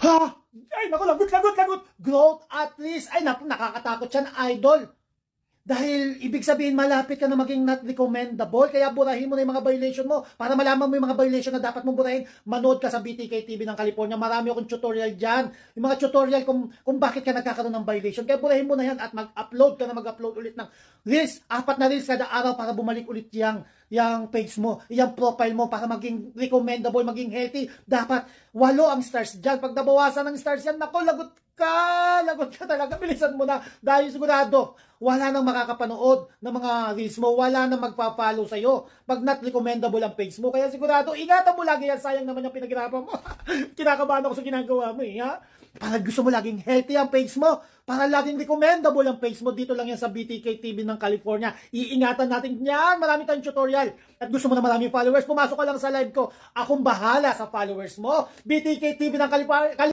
Ha? Ay, naku, lagot. Growth at least. Ay, naku, nakakatakot yan, idol. Dahil ibig sabihin malapit ka na maging not recommendable, kaya burahin mo na yung mga violation mo. Para malaman mo yung mga violation na dapat mong burahin, manood ka sa BTK TV ng California. Marami akong tutorial dyan. Yung mga tutorial kung bakit ka nagkakaroon ng violation. Kaya burahin mo na yan at mag-upload ka na mag-upload ulit ng reels. 4 na reels kada araw para bumalik ulit yung page mo, yung profile mo para maging recommendable, maging healthy. Dapat 8 ang stars dyan. Pag nabawasan ng stars yan, nako, lagot ka talaga. Bilisan mo na dahil sigurado wala nang makakapanood ng mga reels mo, wala nang magpa-follow sa'yo pag not recommendable ang page mo. Kaya sigurado, ingatan mo lagi yan. Sayang naman yung pinaghirapan mo. Kinakabahan ako sa ginagawa mo ha? Para gusto mo laging healthy ang page mo, para laging recommendable ang page mo, dito lang yan sa BTK TV ng California. Iingatan natin yan. Marami tayong tutorial. At gusto mo na maraming followers, pumasok ka lang sa live ko. Akong bahala sa followers mo. BTK TV ng California.